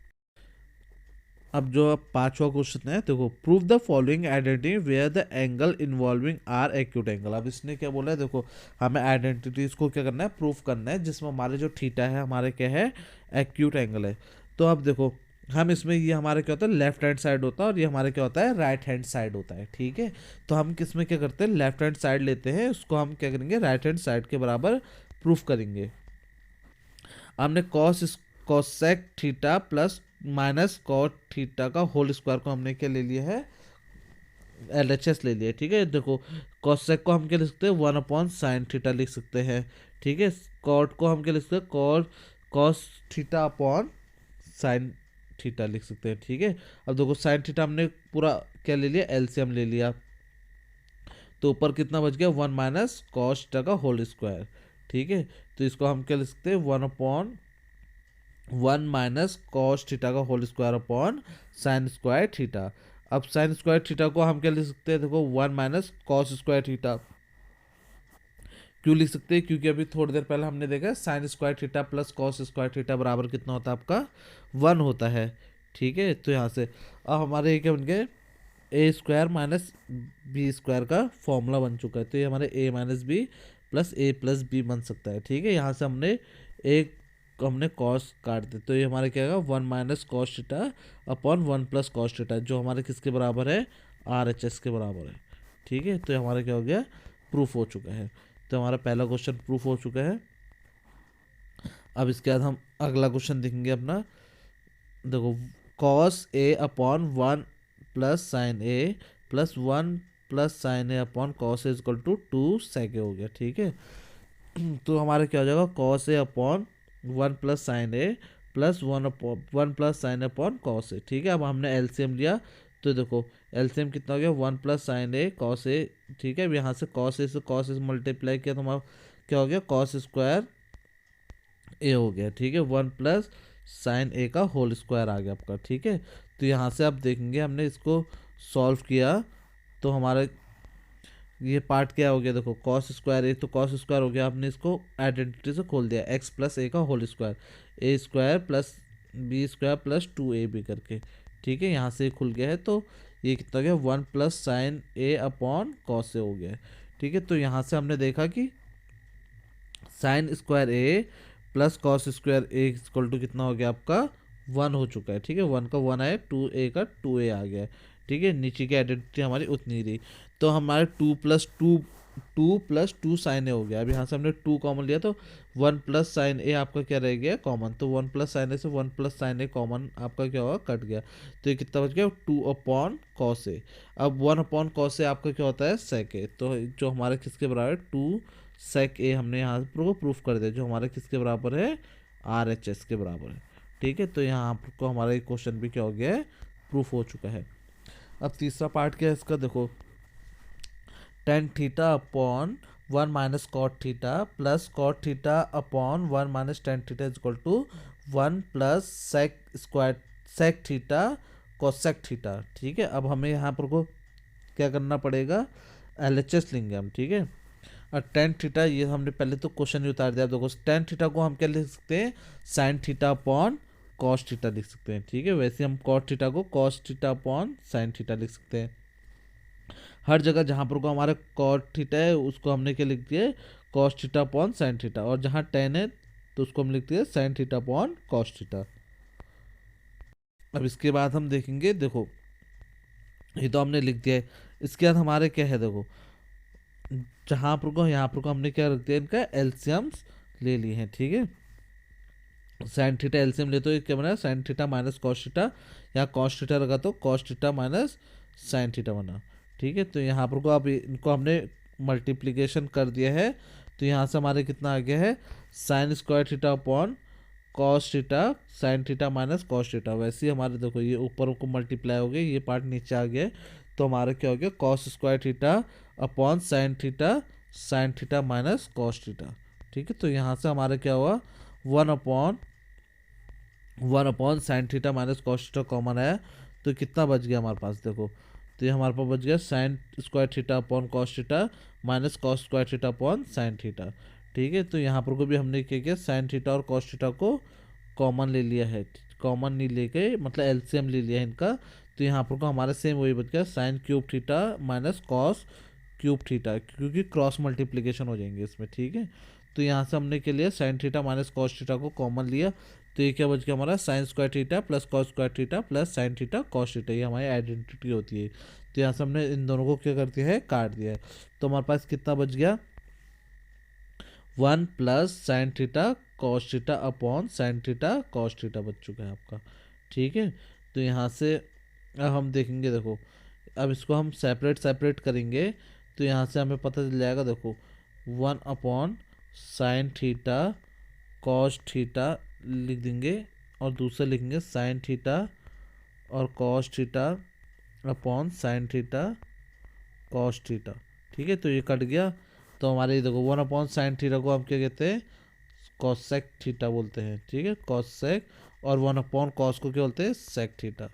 अब जो पांचवा क्वेश्चन है, देखो prove the following identity where the angle involving are acute angle. अब इसने क्या बोला है, देखो हमें आइडेंटिटीज को क्या करना है, प्रूफ करना है, जिसमें हमारे जो थीटा है हमारे क्या है, एक्यूट एंगल है। तो अब देखो हम इसमें ये हमारे क्या होता है, लेफ्ट हैंड साइड होता है, और ये हमारे क्या होता है, राइट हैंड साइड होता है। ठीक है, तो हम किसमें क्या करते हैं, लेफ्ट हैंड साइड लेते हैं, उसको हम क्या करेंगे, राइट हैंड साइड के बराबर प्रूफ करेंगे। हमने cosec theta plus minus cot theta का होल स्क्वायर को हमने क्या ले लिया है, एलएचएस ले लिया। ठीक है, देखो कॉसेक को हम क्या लिख सकते हैं, 1 अपॉन साइन थीटा लिख सकते हैं। ठीक है, कॉट को हम क्या लिख सकते हैं, cos theta upon sine theta लिख सकते हैं। ठीक है, अब देखो साइन थीटा हमने पूरा क्या ले लिया, एलसीएम ले लिया, तो ऊपर कितना बच गया, 1 माइनस कॉस थीटा का होल स्क्वायर। ठीक है, तो इसको हम क्या लिख सकते हैं, 1 अपॉन 1 माइनस कॉस थीटा का whole square upon sine square theta. अब साइन स्क्वायर थीटा को हम क्या लिख सकते हैं, देखो 1 माइनस कॉस स्क्वायर थीटा। क्यों लिख सकते हैं, क्योंकि अभी थोड़ी देर पहले हमने देखा sign square theta plus cos square theta बराबर कितना होता है आपका, 1 होता है। ठीक है, तो यहाँ से अब हमारे ये क्या बन गए, ए स्क्वायर माइनस बी स्क्वायर का फॉर्मूला बन चुका है। तो ये हमारे ए माइनस बी प्लस बी बन सकता है। ठीक है, यहाँ से हमने कॉस काट दिया, तो ये हमारे क्या होगा, 1 minus cos theta upon 1 plus cos theta, जो हमारे किसके बराबर है, आर एच एस के बराबर है। ठीक है, तो हमारा क्या हो गया, प्रूफ हो चुका है। तो हमारा पहला क्वेश्चन प्रूफ हो चुका है। अब इसके बाद हम अगला क्वेश्चन देखेंगे अपना। देखो cos A upon 1 plus sine A plus 1 plus sine A upon cos A equal to 2 sec A हो गया। ठीक है, तो हमारा क्या हो जाएगा, cos A upon 1 plus sine A plus 1 plus sine upon cos A. ठीक है, अब हमने एलसीएम लिया, तो देखो एलसीएम कितना हो गया, 1 plus sine A cos A. ठीक है, अब यहाँ से कॉस ए मल्टीप्लाई किया तो हमारा क्या हो गया, कॉस स्क्वायर ए हो गया। ठीक है, 1 प्लस साइन ए का होल स्क्वायर आ गया आपका। ठीक है, तो यहाँ से आप देखेंगे हमने इसको सॉल्व किया, तो हमारा ये पार्ट क्या हो गया, देखो कॉस स्क्वायर ए, तो कॉस स्क्वायर हो गया, आपने इसको आइडेंटिटी से खोल दिया, एक्स प्लस ए का whole square, A square plus B square plus 2ab करके। ठीक है, यहाँ से खुल गया है, तो ये कितना हो गया, 1 plus sine A upon cos ए हो गया है। ठीक है, तो यहाँ से हमने देखा कि sine square A plus cos square A equal to कितना हो गया आपका, 1 हो चुका है। ठीक है, 1 का 1 आया, 2a का 2a आ गया है। ठीक है, नीचे की आइडेंटिटी हमारी उतनी रही, तो हमारे 2 plus 2 two plus two sine A हो गया। अब यहाँ से हमने टू कॉमन लिया तो वन प्लस साइन ए आपका क्या रह गया कॉमन, तो वन प्लस साइन ए से वन प्लस साइन ए कॉमन आपका क्या होगा कट गया, तो ये कितना बच गया टू अपॉन कॉस ए। अब वन अपॉन कॉस ए आपका क्या होता है सेक ए, तो जो हमारे किसके बराबर है टू सेक ए, हमने यहाँ पर प्रूफ कर दिया, जो हमारे किसके बराबर है आर एच एस के बराबर है। ठीक है, तो यहाँ आपको हमारा क्वेश्चन भी क्या हो गया है प्रूफ हो चुका है। अब तीसरा पार्ट क्या है इसका, देखो tan theta upon one minus cot theta plus cot theta upon one minus tan theta is equal to one plus sec square sec theta cosec theta. ठीक है, अब हमें यहाँ पर को क्या करना पड़ेगा एल एच एस लेंगे हम। ठीक है, और टेन थीटा ये हमने पहले तो क्वेश्चन ही उतार दिया। देखो टेन थीटा को हम क्या लिख सकते हैं sine theta upon cos theta लिख सकते हैं। ठीक है, वैसे हम कॉट थीटा को cos theta upon sine theta लिख सकते हैं। हर जगह जहाँ पर को हमारा कॉट थीटा है उसको हमने क्या लिख दिया cos theta upon sine theta, और जहाँ टेन है तो उसको हम लिखते हैं sine theta upon cos theta. अब इसके बाद हम देखेंगे, देखो ये तो हमने लिख दिया है। इसके बाद हमारे क्या है, देखो जहाँ पर को यहाँ पर को हमने क्या रख दिया इनका एलसीएम्स ले लिए हैं। ठीक है, साइन थीटा एलसीएम ले तो ये क्या बना sign theta minus cos theta, यहाँ कॉस थीटा लगा तो cos theta minus sine theta बना। ठीक है, तो यहाँ पर को अब इनको हमने मल्टीप्लिकेशन कर दिया है, तो यहाँ से हमारे कितना आ गया है sine square theta upon cos theta sine theta minus cos theta. वैसे ही हमारे देखो ये ऊपर को मल्टीप्लाई हो गया, ये पार्ट नीचे आ गया, तो हमारा क्या हो गया cos square theta upon sine theta minus cos theta. ठीक है, तो यहाँ से हमारा क्या हुआ one upon sine theta minus cos theta common आया, तो कितना बच गया हमारे पास, देखो तो ये हमारे पास बच गया sign square theta upon cos theta minus cos square theta upon sine theta. ठीक है, तो यहाँ पर को भी हमने क्या किया साइन थीटा और कॉस थीटा को कॉमन ले लिया है, कॉमन नहीं लेके मतलब एलसीएम ले लिया है इनका, तो यहाँ पर को हमारा सेम वही बच गया sign cube theta minus cos cube theta, क्योंकि क्रॉस मल्टीप्लिकेशन हो जाएंगे इसमें। ठीक है, तो यहाँ से हमने के लिए sign theta minus cos theta को कॉमन लिया, तो ये क्या बच गया हमारा sign square theta plus cos square theta plus sine theta cos theta, ये हमारी आइडेंटिटी होती है। तो यहाँ से हमने इन दोनों को क्या कर दिया है काट दिया है, तो हमारे पास कितना बच गया one plus sine theta cos theta upon sine theta cos theta बच चुका है आपका। ठीक है, तो यहाँ से अब हम देखेंगे, देखो अब इसको हम सेपरेट सेपरेट करेंगे, तो यहाँ से हमें पता चल जाएगा, देखो one upon sine theta cos theta लिख देंगे, और दूसरा लिखेंगे साइन थीटा और cos theta upon sine theta cos theta. ठीक है, तो ये कट गया, तो हमारे ये देखो वन अपॉन साइन थीटा को हम क्या कहते हैं कॉसेक थीटा बोलते हैं। ठीक है, कॉसेक, और वन अपॉन कॉस को क्या बोलते हैं सेक थीटा।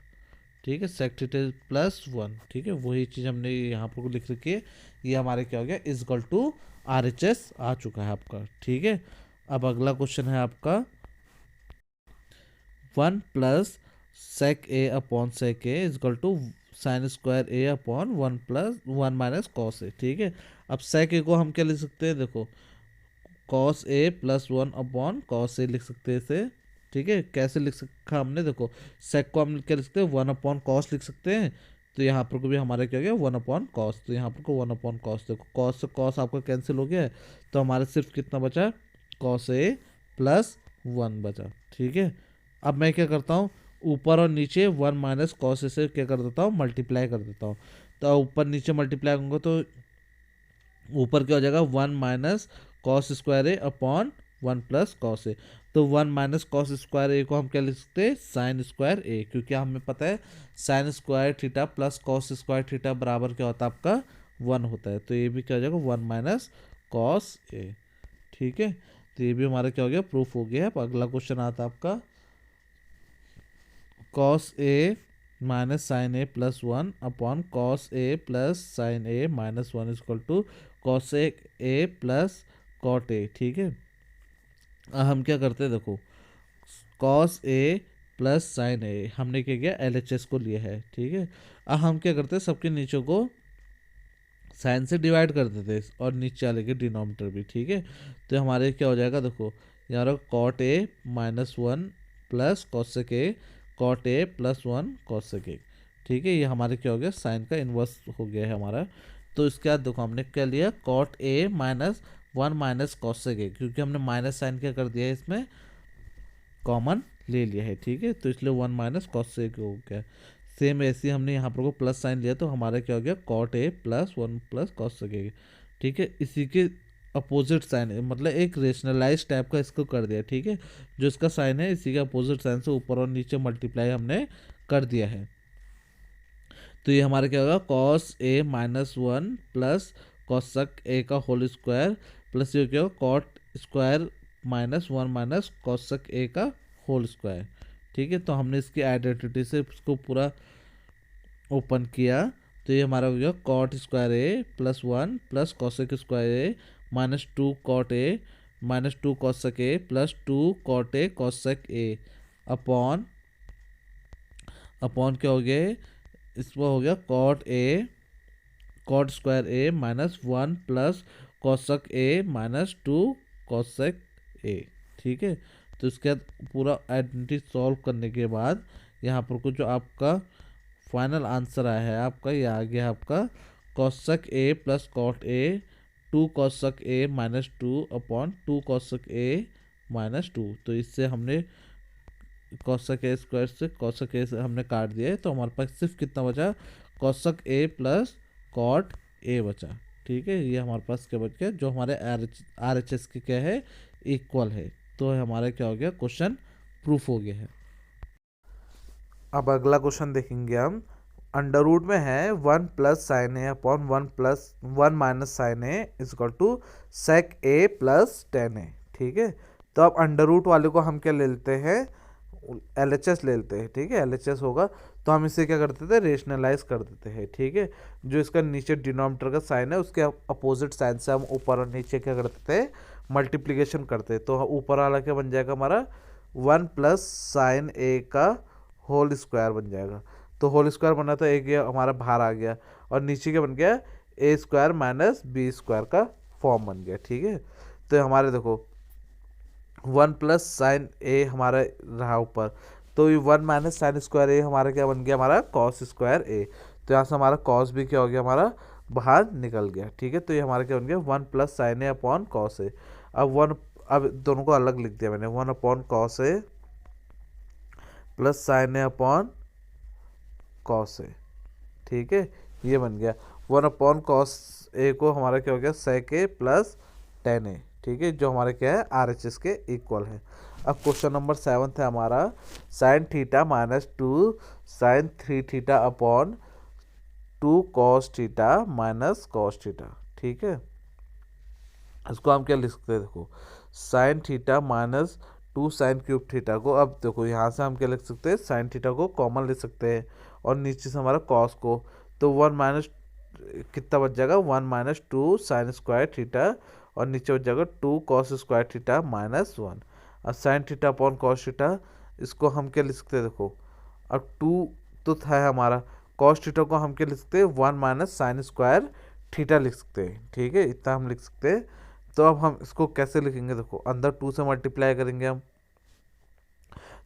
ठीक है, सेक थीटा प्लस वन। ठीक है, वही चीज़ हमने यहाँ पर लिख रखी है, ये हमारे क्या हो गया is equal to R H S आ चुका है आपका। ठीक है, अब अगला क्वेश्चन है आपका one plus sec A upon sec A is equal to sine square A upon one plus one minus cos A. ठीक है, अब सेक ए को हम क्या लिख सकते हैं, देखो cos A plus one upon cos A लिख सकते हैं इसे। ठीक है, कैसे लिख सकता हमने, देखो सेक को हम क्या लिख सकते हैं वन अपॉन कॉस लिख सकते हैं, तो यहाँ पर को भी हमारा क्या हो गया वन अपॉन कॉस, तो यहाँ पर को वन अपॉन कॉस, देखो कॉस से कॉस आपका कैंसिल हो गया है, तो हमारे सिर्फ कितना बचा कॉस ए प्लस वन बचा। ठीक है, अब मैं क्या करता हूँ ऊपर और नीचे वन माइनस कॉस से क्या कर देता हूँ मल्टीप्लाई कर देता हूँ, तो ऊपर नीचे मल्टीप्लाई करूँगा तो ऊपर क्या हो जाएगा one minus cos square A upon one plus cos ए, तो वन माइनस कॉस स्क्वायर ए को हम क्या लिख सकते हैं साइन स्क्वायर ए, क्योंकि हमें पता है sine square theta plus cos square theta बराबर क्या होता है आपका वन होता है, तो ये भी क्या हो जाएगा वन माइनस कॉस ए। ठीक है, तो ये भी हमारा क्या हो गया प्रूफ हो गया। अब अगला क्वेश्चन आता है आपका cos A minus sine A plus one upon cos A plus sine A minus one is equal to cos A plus cot A. ठीक है, अब हम क्या करते हैं, देखो cos A plus sine A हमने क्या किया एल एच एस को लिया है। ठीक है, अब हम क्या करते हैं सबके नीचे को साइन से डिवाइड कर देते हैं और नीचे वाले के डिनोमिनेटर भी। ठीक है, तो हमारे क्या हो जाएगा, देखो यहाँ cot A minus one plus cosec A cot A plus one cosec A. ठीक है, ये हमारे क्या हो गया साइन का इन्वर्स हो गया है हमारा। तो इसके बाद देखो हमने क्या लिया, cot A minus 1 minus cosec A, क्योंकि हमने माइनस साइन क्या कर दिया है इसमें, कॉमन ले लिया है, ठीक है, तो इसलिए 1 माइनस कॉसेक हो गया। सेम ऐसे ही हमने यहाँ पर को प्लस साइन लिया तो हमारा क्या हो गया, cot A plus 1 plus cosec A, ठीक है। इसी के अपोजिट साइन, मतलब एक रेशनलाइज टाइप का इसको कर दिया, ठीक है, जो इसका साइन है इसी के अपोजिट साइन से ऊपर और नीचे मल्टीप्लाई हमने कर दिया है। तो ये हमारा क्या होगा, cos A minus 1 plus cosec A का होल स्क्वायर प्लस ये क्या होगा, cot square minus 1 minus cosec A का होल स्क्वायर, ठीक है। तो हमने इसकी आइडेंटिटी से इसको पूरा ओपन किया, तो ये हमारा हो गया cot square A plus 1 plus cosec square A minus 2 cot A minus 2 cosec A plus 2 cot A cosec A upon upon क्या हो गया, इसमें हो गया cot square A minus 1 plus cosec A minus 2 cosec A, ठीक है। तो इसके बाद पूरा आइडेंटिटी सॉल्व करने के बाद यहाँ पर कुछ जो आपका फाइनल आंसर आया है आपका, ये आ गया आपका cosec A plus cot A 2 cosec A minus 2 upon 2 cosec A minus 2। तो इससे हमने कॉसक ए स्क्वायर से कॉसक ए से हमने काट दिया है, तो हमारे पास सिर्फ कितना बचा, कॉसक ए प्लस कॉट ए बचा, ठीक है। ये हमारे पास क्या बच गया, जो हमारे आर एच एस की क्या है, इक्वल है। तो हमारा क्या हो गया, क्वेश्चन प्रूफ हो गया है। अब अगला क्वेश्चन देखेंगे हम, अंडर रूट में है 1 plus sine A upon 1 minus sine A is equal to sec A plus tan A, ठीक है। तो अब अंडर रूट वाले को हम क्या ले लेते हैं, LHS ले लेते हैं, ठीक है। LHS होगा तो हम इसे क्या करते थे, रेशनलाइज कर देते हैं, ठीक है। जो इसका नीचे डिनोमिनेटर का साइन है उसके अपोजिट साइन से हम ऊपर और नीचे क्या करते थे, मल्टीप्लिकेशन करते। तो ऊपर वाला क्या बन जाएगा हमारा, 1 प्लस साइन ए का होल स्क्वायर बन जाएगा। तो होल स्क्वायर बना तो एक ये हमारा बाहर आ गया, और नीचे क्या बन गया, ए स्क्वायर माइनस बी स्क्वायर का फॉर्म बन गया, ठीक है। तो हमारे देखो 1 प्लस साइन ए हमारा रहा ऊपर, तो ये 1 माइनस साइन स्क्वायर ए हमारा क्या बन गया, हमारा कॉस स्क्वायर ए। तो यहाँ से हमारा कॉस भी क्या हो गया, हमारा बाहर निकल गया, ठीक है। तो ये हमारा क्या बन गया, 1 plus sine A upon cos ए। अब दोनों को अलग लिख दिया मैंने, 1 upon cos A plus sine A upon cos A, ठीक है। ये बन गया 1 अपॉन कॉस ए को हमारा क्या हो गया, सेक ए प्लस टेन ए, ठीक है, जो हमारे क्या है, RHS के इक्वल है। अब क्वेश्चन नंबर 7 है हमारा, sine theta minus 2 sine 3 theta upon 2 cos theta minus cos theta, ठीक है। इसको हम क्या लिख सकते हैं, देखो sine theta minus 2 sine cube theta को, अब देखो यहाँ से हम क्या लिख सकते हैं, साइन थीटा को कॉमन ले सकते हैं और नीचे से हमारा कॉस को, तो 1 माइनस कितना बच जाएगा, 1 माइनस 2 साइन स्क्वायर थीटा और नीचे बच जाएगा 2 कॉस स्क्वायर थीटा माइनस 1। अब sine theta upon cos theta, इसको हम क्या लिख सकते हैं, देखो अब 2 तो था हमारा, कॉस थीटा को हम क्या लिख सकते हैं, 1 माइनस साइन स्क्वायर थीटा लिख सकते हैं, ठीक है, इतना हम लिख सकते हैं। तो अब हम इसको कैसे लिखेंगे, देखो अंदर 2 से मल्टीप्लाई करेंगे हम,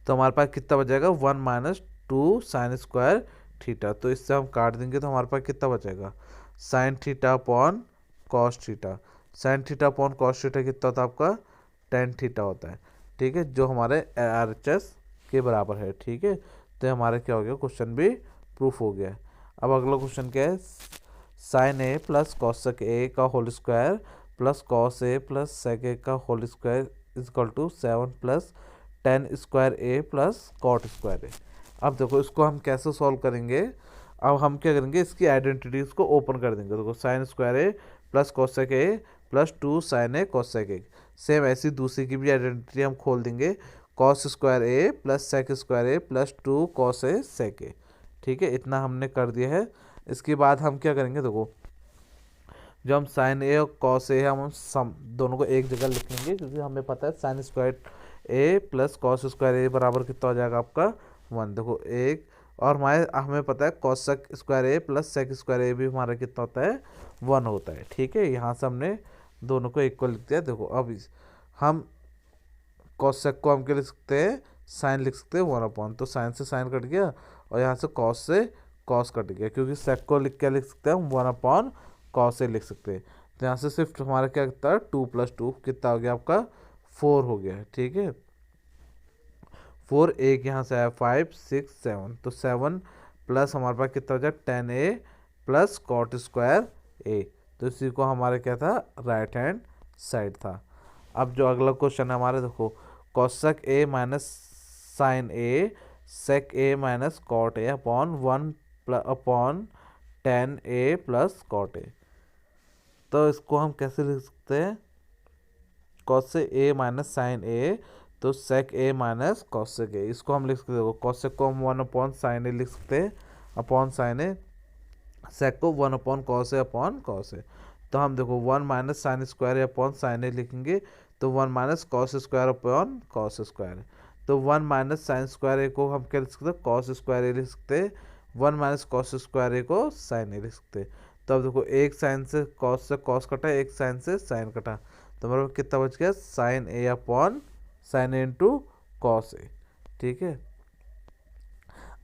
तो हमारे पास कितना बच जाएगा, 1 माइनस 2 साइन स्क्वायर थीटा। तो इससे हम काट देंगे तो हमारे पास कितना बचेगा, sine theta upon cos theta. Sine theta upon cos theta कितना होता है आपका, टेन थीटा होता है, ठीक है, जो हमारे RHS के बराबर है, ठीक है। तो हमारे क्या हो गया, क्वेश्चन भी प्रूफ हो गया। अब अगला क्वेश्चन क्या है, sine A plus cosec A का whole square plus cos A plus sec A का whole square is equal to 7 plus tan square A plus cot square A. अब देखो इसको हम कैसे सॉल्व करेंगे, अब हम क्या करेंगे, इसकी आइडेंटिटीज को ओपन कर देंगे। देखो sine square A plus cosec A plus 2 sine A cosec A, same ऐसी दूसरी की भी आइडेंटिटी हम खोल देंगे, cos square A plus sec square A plus 2 cos A sec A, ठीक है, इतना हमने कर दिया है। इसके बाद हम क्या करेंगे, देखो जो हम साइन ए और कॉस ए हम दोनों को एक जगह लिख लेंगे, क्योंकि हमें पता है sine square A plus cos square ए बराबर कितना हो जाएगा आपका 1। देखो एक, और हमें पता है कॉसक square A plus sec square ए भी हमारा कितना होता है, 1 होता है, ठीक है। यहाँ से हमने दोनों को इक्वल लिख दिया। देखो अब हम कॉसक को हम क्या लिख सकते हैं, साइन लिख सकते हैं 1 अपॉन, तो साइन से साइन कट गया और यहाँ से कॉस से कॉस कट गया, क्योंकि सेक को क्या लिख सकते हैं हम 1 अपॉन कॉस ए लिख सकते हैं। तो यहाँ से सिर्फ हमारा क्या कितना 2 + 2 कितना हो गया आपका 4 हो गया, ठीक है। 4 एक यहाँ से आया 5 6 7, तो 7 प्लस हमारे पास कितना हो जाए 10a plus cot square A, तो इसी को हमारे क्या था राइट हैंड साइड था। अब जो अगला क्वेश्चन है हमारे देखो, cosec A minus sine A sec A minus cot A upon 1 upon 10a plus cot A. तो इसको हम कैसे लिख सकते हैं, cosec A minus sine A, तो सेक ए माइनस कॉसेक ए, इसको हम लिख सकते हैं। देखो कॉसेक को हम 1 अपॉन साइन ए लिख सकते हैं अपॉन साइन ए, सेक को 1 upon cos A upon cos ए। तो हम देखो 1 minus sine square A upon sign ए लिखेंगे, तो 1 minus cos square upon cos square. तो 1 माइनस साइन स्क्वायर ए को हम क्या लिख सकते हैं, कॉस स्क्वायर ए लिख सकते हैं। 1 माइनस कॉस स्क्वायर ए को साइन ए लिख सकते हैं। तो अब देखो एक साइन से कॉस कटा, एक साइन से साइन कटा, तो हमारे पास कितना बच गया sign A upon sign A into cos A, ठीक है।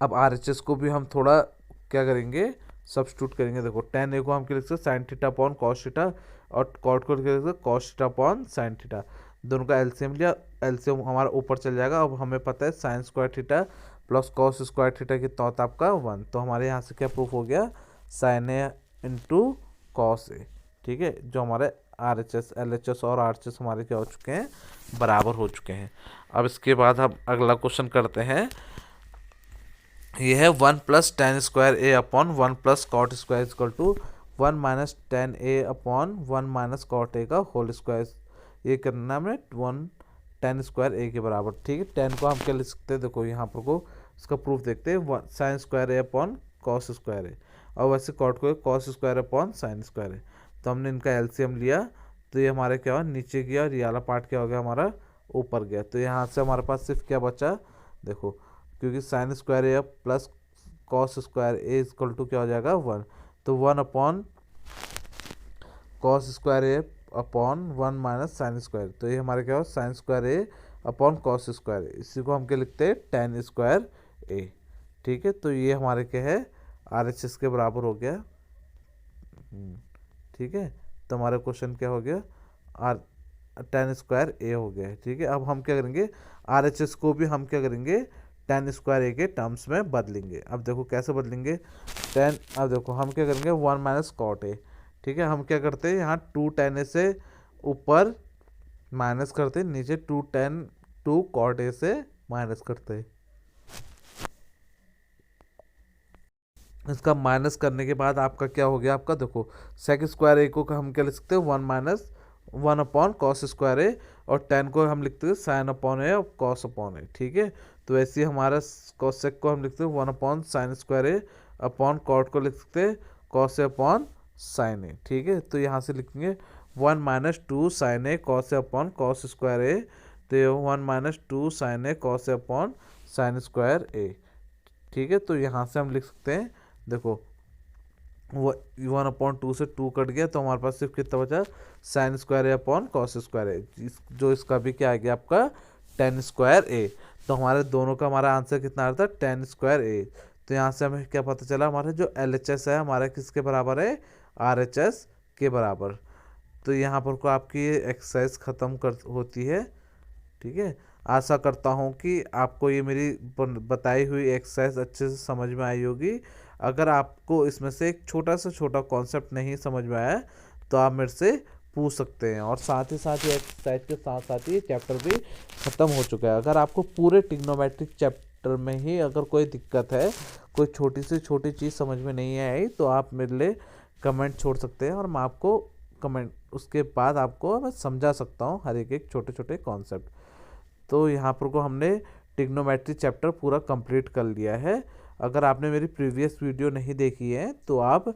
अब RHS को भी हम थोड़ा क्या करेंगे सब्स्टिट्यूट करेंगे। देखो tan ए को हम क्या लिख सकते हैं sine theta upon cos theta, और कॉट को क्या लिख सकते हैं cos theta upon sine theta. दोनों का एलसीएम लिया, एलसीएम हमारा ऊपर चल जाएगा। अब हमें पता है sine square theta plus cos square theta कितना होता है आपका 1, तो हमारे यहाँ से क्या प्रूफ हो गया sign A into cos A, ठीक है। जो हमारे RHS LHS और RHS हमारे क्या हो चुके हैं बराबर हो चुके हैं। अब इसके बाद हम अगला क्वेश्चन करते हैं, ये है 1 plus tan square A upon 1 plus cot square equal to 1 minus tan A upon 1 minus cot A का होल स्क्वायर। ये करना हमें 1 टेन स्क्वायर ए के बराबर, ठीक है। 10 को हम क्या लिख सकते हैं, देखो यहाँ पर को इसका प्रूफ देखते हैं, sign square A upon cos square ए, और वैसे कॉट को cos square upon sine square है। तो हमने इनका एलसीएम लिया, तो ये हमारे क्या हुआ नीचे गया, और ये वाला पार्ट क्या हो गया हमारा ऊपर गया। तो यहाँ से हमारे पास सिर्फ क्या बचा, देखो क्योंकि sine square A plus cos square A equal to क्या हो जाएगा 1, तो 1 upon cos square A upon 1 minus sine square, तो ये हमारे क्या हो sine square A upon cos square A, इसी को हम क्या लिखते हैं टेन स्क्वायर ए, ठीक है। तो ये हमारे क्या है RHS के बराबर हो गया, ठीक है। तो हमारा क्वेश्चन क्या हो गया आर टेन स्क्वायर ए हो गया है, ठीक है। अब हम क्या करेंगे RHS को भी हम क्या करेंगे टेन स्क्वायर ए के टर्म्स में बदलेंगे। अब देखो कैसे बदलेंगे 10, अब देखो हम क्या करेंगे 1 माइनस कॉट ए, ठीक है। हम क्या करते हैं यहाँ 2 tan ए से ऊपर माइनस करते हैं, नीचे 2 कॉट ए से माइनस करते हैं। इसका माइनस करने के बाद आपका क्या हो गया, आपका देखो सेक स्क्वायर ए को हम क्या लिख सकते हैं 1 माइनस 1 अपॉन कॉस स्क्वायर ए, और 10 को हम लिखते हैं साइन अपॉन ए और कॉस अपॉन ए, ठीक है। तो वैसे ही हमारा कॉसेक को हम लिखते हैं 1 upon sine square A upon cot को लिख सकते हैं कॉस ए अपॉन साइन ए, ठीक है। तो यहाँ से लिखेंगे 1 minus 2 sine A cos A upon cos square A, तो ये 1 minus 2 sine A cos A upon sine square A, ठीक है। तो यहाँ से हम लिख सकते हैं, देखो 1 अपॉन 2 से 2 कट गया, तो हमारे पास सिर्फ कितना बचा sign square A upon cos square ए, जो इसका भी क्या आ गया आपका टेन स्क्वायर ए। तो हमारे दोनों का हमारा आंसर कितना आ रहा था टेन स्क्वायर ए। तो यहाँ से हमें क्या पता चला हमारे जो LHS है हमारा किसके बराबर है RHS के बराबर। तो यहाँ पर को आपकी ये एक्सरसाइज ख़त्म कर होती है, ठीक है। आशा करता हूँ कि आपको ये मेरी बताई हुई एक्सरसाइज अच्छे से समझ में आई होगी। अगर आपको इसमें से एक छोटा से छोटा कॉन्सेप्ट नहीं समझ में आया तो आप मेरे से पूछ सकते हैं, और साथ ही एक्सरसाइज के साथ साथ ही चैप्टर भी ख़त्म हो चुका है। अगर आपको पूरे ट्रिग्नोमेट्रिक चैप्टर में ही अगर कोई दिक्कत है, कोई छोटी से छोटी चीज़ समझ में नहीं आई, तो आप मेरे लिए कमेंट छोड़ सकते हैं, और मैं आपको कमेंट उसके बाद आपको मैं समझा सकता हूँ हर एक छोटे छोटे कॉन्सेप्ट। तो यहाँ पर को हमने ट्रिग्नोमेट्री चैप्टर पूरा कंप्लीट कर लिया है। अगर आपने मेरी प्रीवियस वीडियो नहीं देखी है तो आप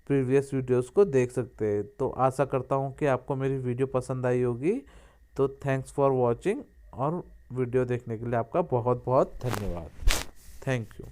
प्रीवियस वीडियोस को देख सकते हैं। तो आशा करता हूँ कि आपको मेरी वीडियो पसंद आई होगी। तो थैंक्स फॉर वॉचिंग, और वीडियो देखने के लिए आपका बहुत बहुत धन्यवाद। Thank you.